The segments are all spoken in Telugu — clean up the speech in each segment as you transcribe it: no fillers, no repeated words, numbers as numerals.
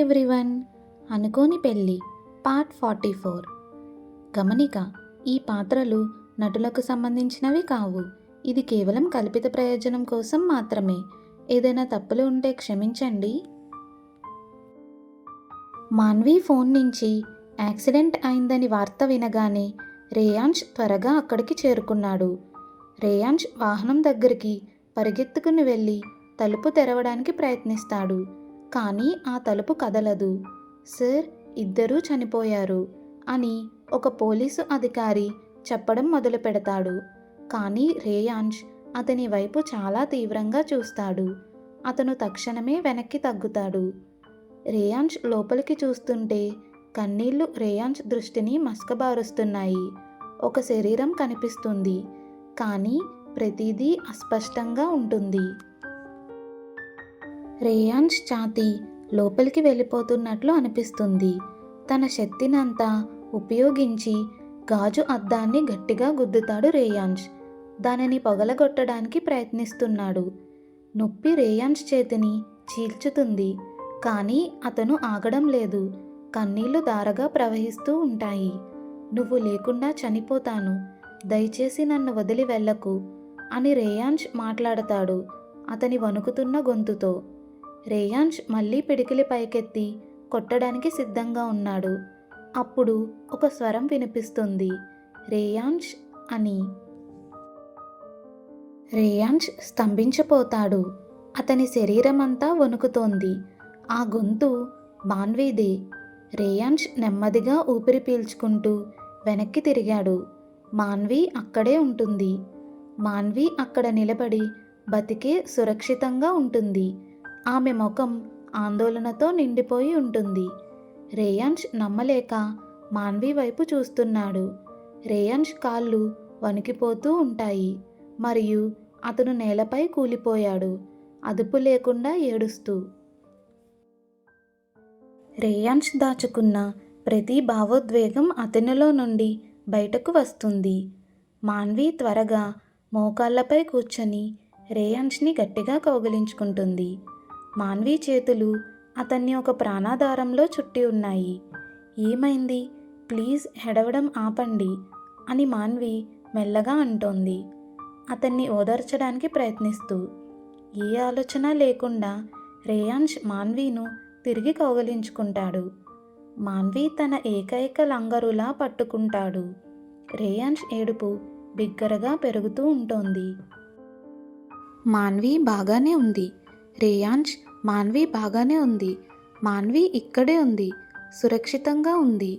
ఎవ్రీవన్. అనుకోని పెళ్ళి పార్ట్ 44. గమనిక: ఈ పాత్రలు నటులకు సంబంధించినవి కావు. ఇది కేవలం కల్పిత ప్రయోజనం కోసం మాత్రమే. ఏదైనా తప్పులు ఉంటే క్షమించండి. మాన్వి ఫోన్ నుంచి యాక్సిడెంట్ అయిందని వార్త వినగానే రేయాంష్ త్వరగా అక్కడికి చేరుకున్నాడు. రేయాంష్ వాహనం దగ్గరికి పరిగెత్తుకుని వెళ్ళి తలుపు తెరవడానికి ప్రయత్నిస్తాడు. కానీ ఆ తలుపు కదలదు. సార్, ఇద్దరూ చనిపోయారు అని ఒక పోలీసు అధికారి చెప్పడం మొదలు పెడతాడు. కానీ రేయాంష్ అతని వైపు చాలా తీవ్రంగా చూస్తాడు. అతను తక్షణమే వెనక్కి తగ్గుతాడు. రేయాంష్ లోపలికి చూస్తుంటే కన్నీళ్లు రేయాంష్ దృష్టిని మసకబారుస్తున్నాయి. ఒక శరీరం కనిపిస్తుంది, కానీ ప్రతిదీ అస్పష్టంగా ఉంటుంది. రేయాంష్ ఛాతీ లోపలికి వెళ్ళిపోతున్నట్లు అనిపిస్తుంది. తన శక్తినంతా ఉపయోగించి గాజు అద్దాన్ని గట్టిగా గుద్దుతాడు రేయాంష్. దానిని పగలగొట్టడానికి ప్రయత్నిస్తున్నాడు. నొప్పి రేయాంష్ చేతిని చీల్చుతుంది. కానీ అతను ఆగడం లేదు. కన్నీళ్లు ధారగా ప్రవహిస్తూ ఉంటాయి. నువ్వు లేకుండా చనిపోతాను, దయచేసి నన్ను వదిలి వెళ్ళకు అని రేయాంష్ మాట్లాడతాడు అతని వణుకుతున్న గొంతుతో. రేయాంష్ మళ్ళీ పిడికిలి పైకెత్తి కొట్టడానికి సిద్ధంగా ఉన్నాడు. అప్పుడు ఒక స్వరం వినిపిస్తుంది, రేయాంష్ అని. రేయాంష్ స్తంభించిపోతాడు. అతని శరీరమంతా వణుకుతోంది. ఆ గొంతు మాన్వీదే. రేయాంష్ నెమ్మదిగా ఊపిరి పీల్చుకుంటూ వెనక్కి తిరిగాడు. మాన్వి అక్కడే ఉంటుంది. మాన్వి అక్కడ నిలబడి బతికే సురక్షితంగా ఉంటుంది. ఆమె ముఖం ఆందోళనతో నిండిపోయి ఉంటుంది. రేయాంష్ నమ్మలేక మాన్వి వైపు చూస్తున్నాడు. రేయాంష్ కాళ్ళు వణికిపోతూ ఉంటాయి మరియు అతను నేలపై కూలిపోయాడు, అదుపు లేకుండా ఏడుస్తూ. రేయాంష్ దాచుకున్న ప్రతి భావోద్వేగం అతనిలో నుండి బయటకు వస్తుంది. మాన్వి త్వరగా మోకాళ్లపై కూర్చొని రేయాంష్ని గట్టిగా కౌగిలించుకుంటుంది. మాన్వి చేతులు అతన్ని ఒక ప్రాణాధారంలో చుట్టి ఉన్నాయి. ఏమైంది? ప్లీజ్ ఏడవడం ఆపండి అని మాన్వి మెల్లగా అంటోంది, అతన్ని ఓదార్చడానికి ప్రయత్నిస్తూ. ఏ ఆలోచన లేకుండా రేయాంష్ మాన్వీను తిరిగి కౌగిలించుకుంటాడు. మాన్వి తన ఏకైక లంగరులా పట్టుకుంటాడు. రేయాంష్ ఏడుపు బిగ్గరగా పెరుగుతూ ఉంటోంది. మాన్వి బాగానే ఉంది. రేయాంష్, మాన్వి బాగానే ఉంది. మాన్వి ఇక్కడే ఉంది, సురక్షితంగా ఉంది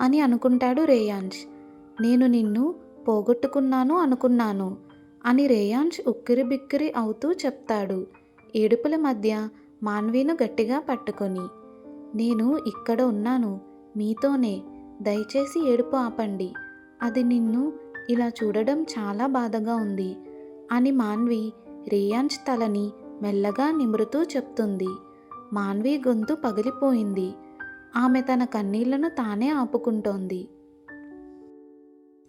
అని అనుకుంటాడు రేయాంష్. నేను నిన్ను పోగొట్టుకున్నాను అనుకున్నాను అని రేయాంష్ ఉక్కిరిబిక్కిరి అవుతూ చెప్తాడు, ఏడుపుల మధ్య మాన్వీను గట్టిగా పట్టుకొని. నేను ఇక్కడ ఉన్నాను, మీతోనే, దయచేసి ఏడుపు ఆపండి. అది నిన్ను ఇలా చూడడం చాలా బాధగా ఉంది అని మాన్వి రేయాంష్ తలని మెల్లగా నిమురుతూ చెప్తుంది. మాన్వి గొంతు పగిలిపోయింది. ఆమె తన కన్నీళ్లను తానే ఆపుకుంటోంది.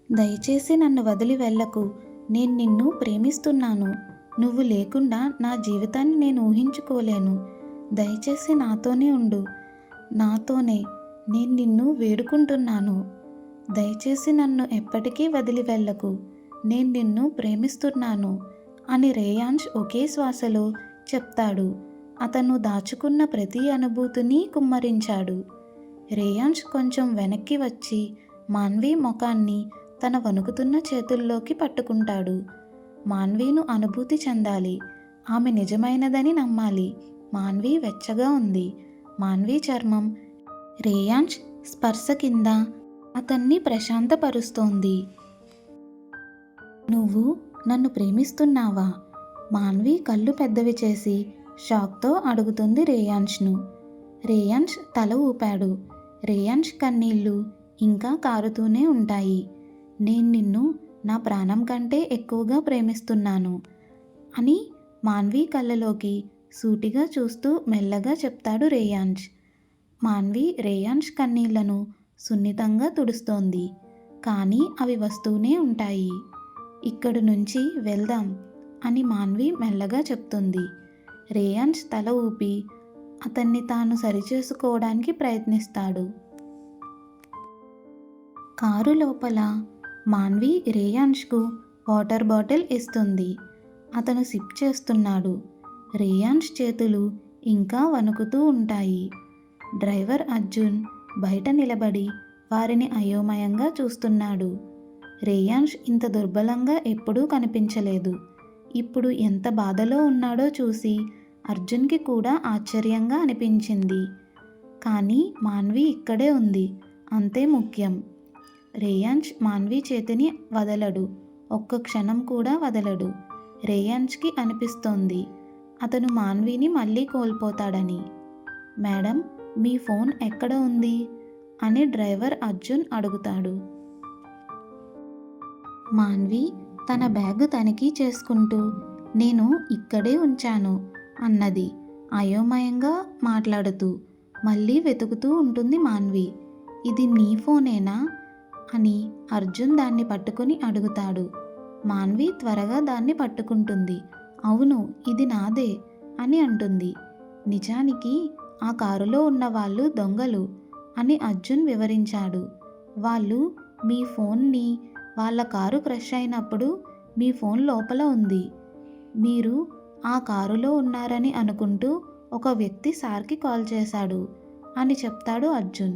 దయచేసి నన్ను వదిలి వెళ్ళకు. నేను నిన్ను ప్రేమిస్తున్నాను. నువ్వు లేకుండా నా జీవితాన్ని నేను ఊహించుకోలేను. దయచేసి నాతోనే ఉండు. నాతోనే. నేను నిన్ను వేడుకుంటున్నాను. దయచేసి నన్ను ఎప్పటికీ వదిలి వెళ్ళకు. నేను నిన్ను ప్రేమిస్తున్నాను అని రేయాంష్ ఒకే శ్వాసలో చెప్తాడు. అతను దాచుకున్న ప్రతి అనుభూతిని కుమ్మరించాడు. రేయాంష్ కొంచెం వెనక్కి వచ్చి మాన్వి ముఖాన్ని తన వణుకుతున్న చేతుల్లోకి పట్టుకుంటాడు. మాన్వీను అనుభూతి చెందాలి. ఆమె నిజమైనదని నమ్మాలి. మాన్వి వెచ్చగా ఉంది. మాన్వి చర్మం రేయాంష్ స్పర్శ కింద అతన్ని ప్రశాంతపరుస్తోంది. నువ్వు నన్ను ప్రేమిస్తున్నావా? మాన్వి కళ్ళు పెద్దవి చేసి షాక్తో అడుగుతుంది రేయాంష్ను. రేయాంష్ తల ఊపాడు. రేయాంష్ కన్నీళ్లు ఇంకా కారుతూనే ఉంటాయి. నేను నిన్ను నా ప్రాణం కంటే ఎక్కువగా ప్రేమిస్తున్నాను అని మాన్వి కళ్ళలోకి సూటిగా చూస్తూ మెల్లగా చెప్తాడు రేయాంష్. మాన్వి రేయాంష్ కన్నీళ్లను సున్నితంగా తుడుస్తోంది, కానీ అవి వస్తూనే ఉంటాయి. ఇక్కడి నుంచి వెళ్దాం అని మాన్వి మెల్లగా చెప్తుంది. రేయాంష్ తల ఊపి అతన్ని తాను సరిచేసుకోవడానికి ప్రయత్నిస్తాడు. కారు లోపల మాన్వి రేయాన్ష్కు వాటర్ బాటిల్ ఇస్తుంది. అతను సిప్ చేస్తున్నాడు. రేయాన్ష్ చేతులు ఇంకా వణుకుతూ ఉంటాయి. డ్రైవర్ అర్జున్ బయట నిలబడి వారిని అయోమయంగా చూస్తున్నాడు. రేయాన్ష్ ఇంత దుర్బలంగా ఎప్పుడూ కనిపించలేదు. ఇప్పుడు ఎంత బాధలో ఉన్నాడో చూసి అర్జున్కి కూడా ఆశ్చర్యంగా అనిపించింది. కానీ మాన్వి ఇక్కడే ఉంది, అంతే ముఖ్యం. రేయాన్ష్ మాన్వి చేతిని వదలడు, ఒక్క క్షణం కూడా వదలడు. రేయాన్ష్కి అనిపిస్తోంది అతను మాన్విని మళ్ళీ కోల్పోతాడని. మేడం, మీ ఫోన్ ఎక్కడ ఉంది అని డ్రైవర్ అర్జున్ అడుగుతాడు. మాన్వి తన బ్యాగ్ తనిఖీ చేసుకుంటూ నేను ఇక్కడే ఉంచాను అన్నది అయోమయంగా మాట్లాడుతూ. మళ్ళీ వెతుకుతూ ఉంటుంది మాన్వి. ఇది నీ ఫోనేనా అని అర్జున్ దాన్ని పట్టుకొని అడుగుతాడు. మాన్వి త్వరగా దాన్ని పట్టుకుంటుంది. అవును, ఇది నాదే అని అంటుంది. నిజానికి ఆ కారులో ఉన్న వాళ్ళు దొంగలు అని అర్జున్ వివరించాడు. వాళ్ళు మీ ఫోన్ని వాళ్ళ కారు క్రష్ అయినప్పుడు మీ ఫోన్ లోపల ఉంది. మీరు ఆ కారులో ఉన్నారని అనుకుంటూ ఒక వ్యక్తి సార్కి కాల్ చేశాడు అని చెప్తాడు అర్జున్.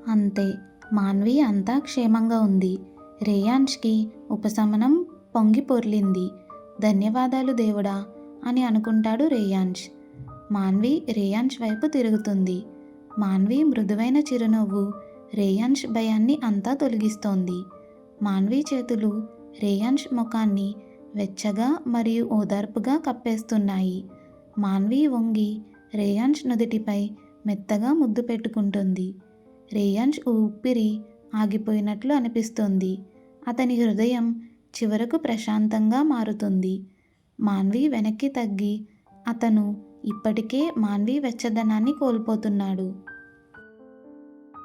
అంతే, మాన్వి అంతా క్షేమంగా ఉంది. రేయాన్ష్కి ఉపశమనం పొంగి పొర్లింది. ధన్యవాదాలు దేవుడా అని అనుకుంటాడు రేయాన్ష్. మాన్వి రేయాన్ష్ వైపు తిరుగుతుంది. మాన్వి మృదువైన చిరునవ్వు రేయాన్ష్ భయాన్ని అంతా తొలగిస్తోంది. మాన్వి చేతులు రేయాన్ష్ ముఖాన్ని వెచ్చగా మరియు ఓదార్పుగా కప్పేస్తున్నాయి. మాన్వి వంగి రేయాన్ష్ నుదిటిపై మెత్తగా ముద్దు పెట్టుకుంటుంది. రేయాన్ష్ ఊపిరి ఆగిపోయినట్లు అనిపిస్తుంది. అతని హృదయం చివరకు ప్రశాంతంగా మారుతుంది. మాన్వి వెనక్కి తగ్గి అతను ఇప్పటికే మాన్వి వెచ్చదనాన్ని కోల్పోతున్నాడు.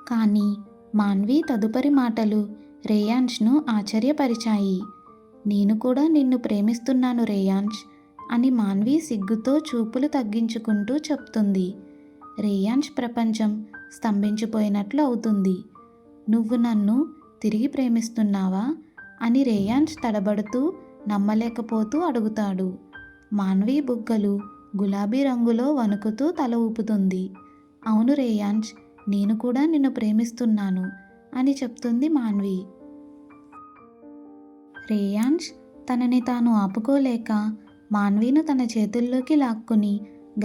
కానీ మాన్వి తదుపరి మాటలు రేయాన్ష్ను ఆశ్చర్యపరిచాయి. నేను కూడా నిన్ను ప్రేమిస్తున్నాను రేయాన్ష్ అని మాన్వి సిగ్గుతో చూపులు తగ్గించుకుంటూ చెప్తుంది. రేయాన్ష్ ప్రపంచం స్తంభించిపోయినట్లు అవుతుంది. నువ్వు నన్ను తిరిగి ప్రేమిస్తున్నావా అని రేయాన్ష్ తడబడుతూ నమ్మలేకపోతూ అడుగుతాడు. మాన్వి బుగ్గలు గులాబీ రంగులో వణుకుతూ తల ఊపుతుంది. అవును రేయాన్ష్, నేను కూడా నిన్ను ప్రేమిస్తున్నాను అని చెప్తుంది మాన్వి. రేయాన్ష్ తనని తాను ఆపుకోలేక మాన్విను తన చేతుల్లోకి లాక్కుని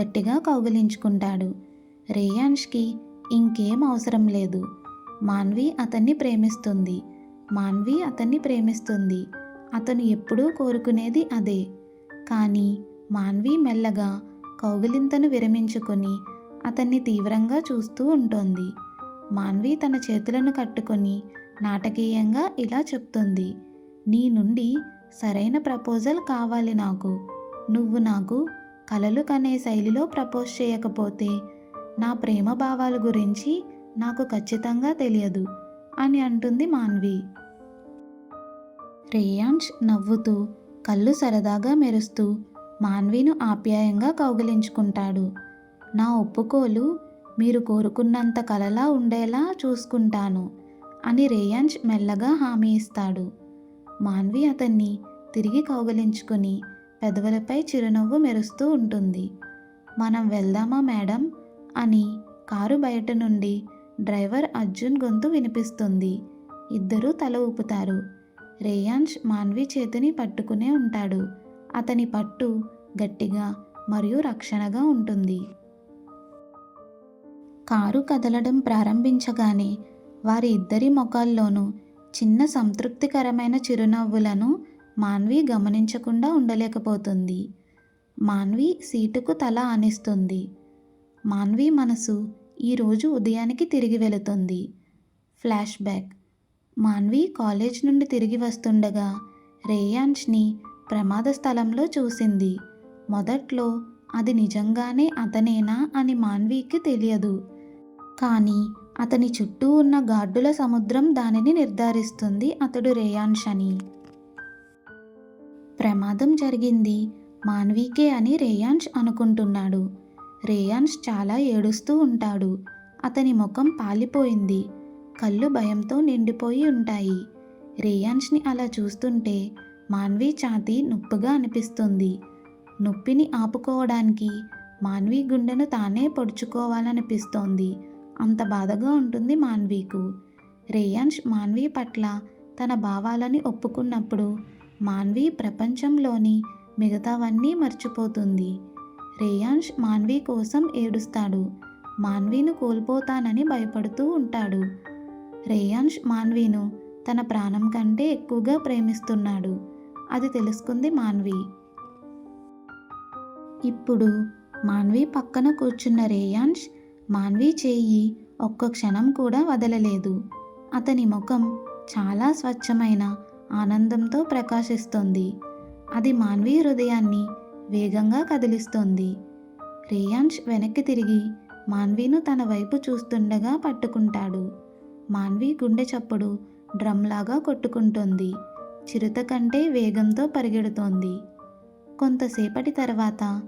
గట్టిగా కౌగిలించుకుంటాడు. రేయాన్ష్కి ఇంకేం అవసరం లేదు. మాన్వి అతన్ని ప్రేమిస్తుంది. మాన్వి అతన్ని ప్రేమిస్తుంది. అతను ఎప్పుడూ కోరుకునేది అదే. కానీ మాన్వి మెల్లగా కౌగిలింతను విరమించుకొని అతన్ని తీవ్రంగా చూస్తూ ఉంటుంది. మాన్వి తన చేతులను కట్టుకొని నాటకీయంగా ఇలా చెప్తుంది. నీ నుండి సరైన ప్రపోజల్ కావాలి నాకు. నువ్వు నాకు కలలు కనే శైలిలో ప్రపోజ్ చేయకపోతే నా ప్రేమ భావాల గురించి నాకు ఖచ్చితంగా తెలియదు అని అంటుంది మాన్వి. రేయాన్ష్ నవ్వుతూ కళ్ళు సరదాగా మెరుస్తూ మాన్విను ఆప్యాయంగా కౌగిలించుకుంటాడు. నా ఒప్పుకోలు మీరు కోరుకున్నంత కలలా ఉండేలా చూసుకుంటాను అని రేయాన్ష్ మెల్లగా హామీ ఇస్తాడు. మాన్వి అతన్ని తిరిగి కౌగిలించుకుని పెదవులపై చిరునవ్వు మెరుస్తూ ఉంటుంది. మనం వెళ్దామా మేడం అని కారు బయట నుండి డ్రైవర్ అర్జున్ గొంతు వినిపిస్తుంది. ఇద్దరూ తల ఊపుతారు. రేయాన్ష్ మాన్వి చేతిని పట్టుకునే ఉంటాడు. అతని పట్టు గట్టిగా మరియు రక్షణగా ఉంటుంది. కారు కదలడం ప్రారంభించగానే వారి ఇద్దరి ముఖాల్లోనూ చిన్న సంతృప్తికరమైన చిరునవ్వులను మాన్వి గమనించకుండా ఉండలేకపోతుంది. మాన్వి సీటుకు తల ఆనిస్తుంది. మాన్వి మనసు ఈరోజు ఉదయానికి తిరిగి వెళుతుంది. Flash back. మాన్వి కాలేజ్ నుండి తిరిగి వస్తుండగా రేయాన్ష్ని ప్రమాద స్థలంలో చూసింది. మొదట్లో అది నిజంగానే అతనేనా అని మాన్వికి తెలియదు. కానీ అతని చుట్టూ ఉన్న గార్డుల సముద్రం దానిని నిర్ధారిస్తుంది అతడు రేయాన్ష్ అని. ప్రమాదం జరిగింది మాన్వీకే అని రేయాన్ష్ అనుకుంటున్నాడు. రేయాన్ష్ చాలా ఏడుస్తూ ఉంటాడు. అతని ముఖం పాలిపోయింది. కళ్ళు భయంతో నిండిపోయి ఉంటాయి. రేయాన్ష్ని అలా చూస్తుంటే మాన్వి ఛాతీ నొప్పిగా అనిపిస్తుంది. నొప్పిని ఆపుకోవడానికి మాన్వి గుండెను తానే పొడుచుకోవాలనిపిస్తోంది. అంత బాధగా ఉంటుంది మాన్వీకు. రేయాన్ష్ మాన్వి పట్ల తన భావాలని ఒప్పుకున్నప్పుడు మాన్వి ప్రపంచంలోని మిగతావన్నీ మర్చిపోతుంది. రేయాన్ష్ మాన్వి కోసం ఏడుస్తాడు. మాన్వీను కోల్పోతానని భయపడుతూ ఉంటాడు. రేయాన్ష్ మాన్వీను తన ప్రాణం కంటే ఎక్కువగా ప్రేమిస్తున్నాడు. అది తెలుసుకుంది మాన్వి. ఇప్పుడు మాన్వి పక్కన కూర్చున్న రేయాన్ష్ మాన్వి చేయి ఒక్క క్షణం కూడా వదలలేదు. అతని ముఖం చాలా స్వచ్ఛమైన ఆనందంతో ప్రకాశిస్తోంది. అది మాన్వి హృదయాన్ని వేగంగా కదిలిస్తోంది. రేయాన్ష్ వెనక్కి తిరిగి మాన్వీను తన వైపు చూస్తుండగా పట్టుకుంటాడు. మాన్వి గుండె చప్పుడు డ్రమ్లాగా కొట్టుకుంటోంది. చిరుత కంటే వేగంతో పరిగెడుతోంది. కొంతసేపటి తర్వాత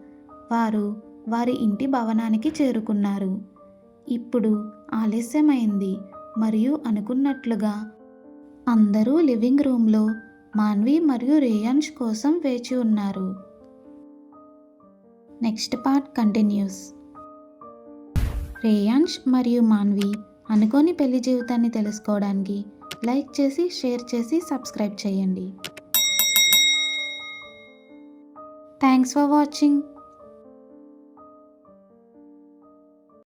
వారు వారి ఇంటి భవనానికి చేరుకున్నారు. ఇప్పుడు ఆలస్యమైంది మరియు అనుకున్నట్లుగా అందరూ లివింగ్ రూమ్లో మాన్వి మరియు రేయాన్ష్ కోసం వేచి ఉన్నారు. Next part continuous. రేయాన్ష్ మరియు మాన్వి అనుకోని పెళ్లి జీవితాన్ని తెలుసుకోవడానికి లైక్ చేసి, షేర్ చేసి, సబ్స్క్రైబ్ చేయండి. Thanks for watching.